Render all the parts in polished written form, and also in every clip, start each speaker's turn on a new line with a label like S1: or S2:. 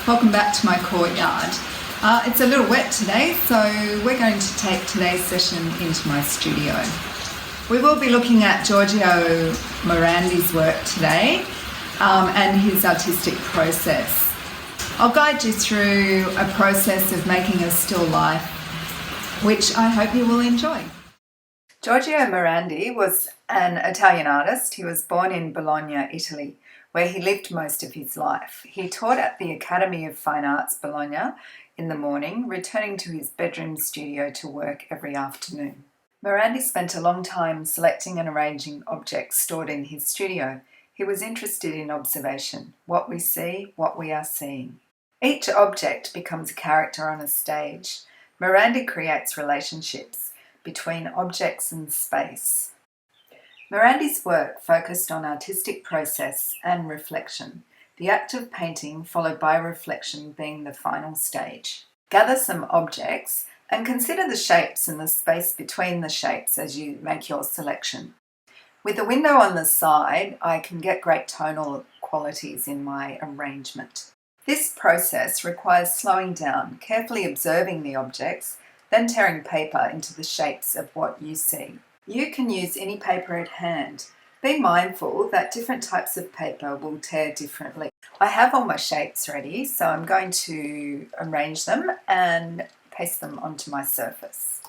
S1: Welcome back to my courtyard. It's a little wet today, so we're going to take today's session into my studio. We will be looking at Giorgio Morandi's work today and his artistic process. I'll guide you through a process of making a still life, which I hope you will enjoy. Giorgio Morandi was an Italian artist. He was born in Bologna, Italy, where he lived most of his life. He taught at the Academy of Fine Arts, Bologna, in the morning, returning to his bedroom studio to work every afternoon. Morandi spent a long time selecting and arranging objects stored in his studio. He was interested in observation, what we see, what we are seeing. Each object becomes a character on a stage. Morandi creates relationships between objects and space. Morandi's work focused on artistic process and reflection, the act of painting followed by reflection being the final stage. Gather some objects and consider the shapes and the space between the shapes as you make your selection. With a window on the side, I can get great tonal qualities in my arrangement. This process requires slowing down, carefully observing the objects, then tearing paper into the shapes of what you see. You can use any paper at hand. Be mindful that different types of paper will tear differently. I have all my shapes ready, so I'm going to arrange them and paste them onto my surface.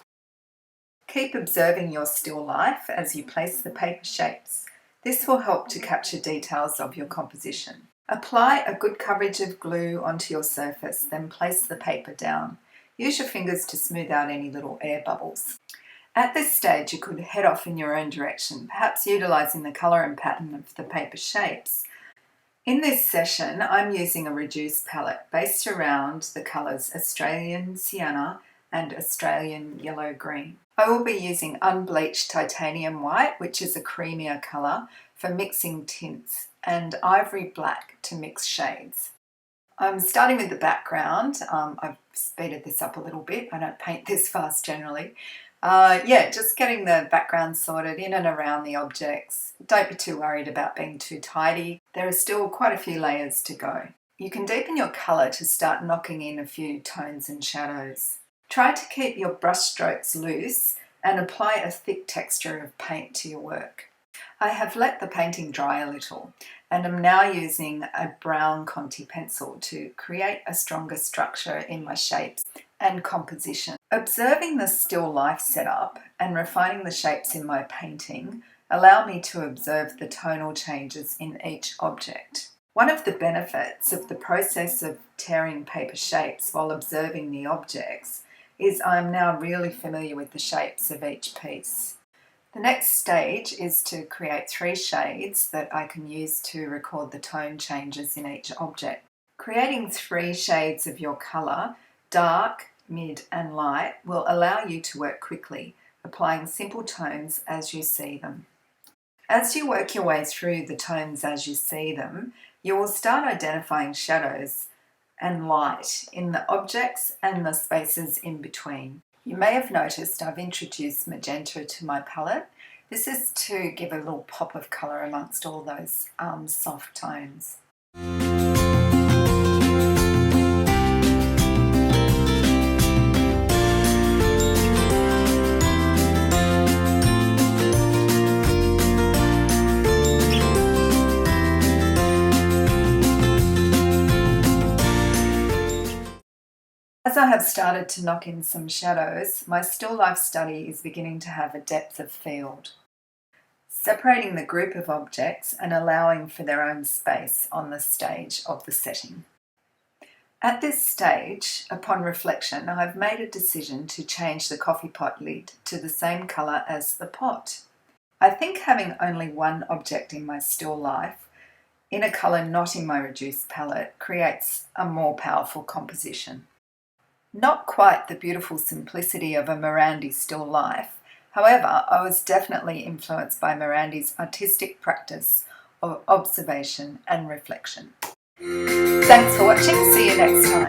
S1: Keep observing your still life as you place the paper shapes. This will help to capture details of your composition. Apply a good coverage of glue onto your surface, then place the paper down. Use your fingers to smooth out any little air bubbles. At this stage, you could head off in your own direction, perhaps utilising the colour and pattern of the paper shapes. In this session, I'm using a reduced palette based around the colours Australian Sienna and Australian Yellow-Green. I will be using unbleached titanium white, which is a creamier colour, for mixing tints, and ivory black to mix shades. I'm starting with the background. I've speeded this up a little bit. I don't paint this fast generally. Just getting the background sorted in and around the objects. Don't be too worried about being too tidy. There are still quite a few layers to go. You can deepen your colour to start knocking in a few tones and shadows. Try to keep your brush strokes loose and apply a thick texture of paint to your work. I have let the painting dry a little and am now using a brown Conti pencil to create a stronger structure in my shapes and composition. Observing the still life setup and refining the shapes in my painting allow me to observe the tonal changes in each object. One of the benefits of the process of tearing paper shapes while observing the objects is I'm now really familiar with the shapes of each piece. The next stage is to create 3 shades that I can use to record the tone changes in each object. Creating 3 shades of your colour, dark, mid and light, will allow you to work quickly, applying simple tones as you see them. As you work your way through the tones as you see them, you will start identifying shadows and light in the objects and the spaces in between. You may have noticed I've introduced magenta to my palette. This is to give a little pop of colour amongst all those soft tones. As I have started to knock in some shadows, my still life study is beginning to have a depth of field. Separating the group of objects and allowing for their own space on the stage of the setting. At this stage, upon reflection, I have made a decision to change the coffee pot lid to the same colour as the pot. I think having only one object in my still life, in a colour not in my reduced palette, creates a more powerful composition. Not quite the beautiful simplicity of a Morandi still life. However, I was definitely influenced by Morandi's artistic practice of observation and reflection. Thanks for watching. See you next time.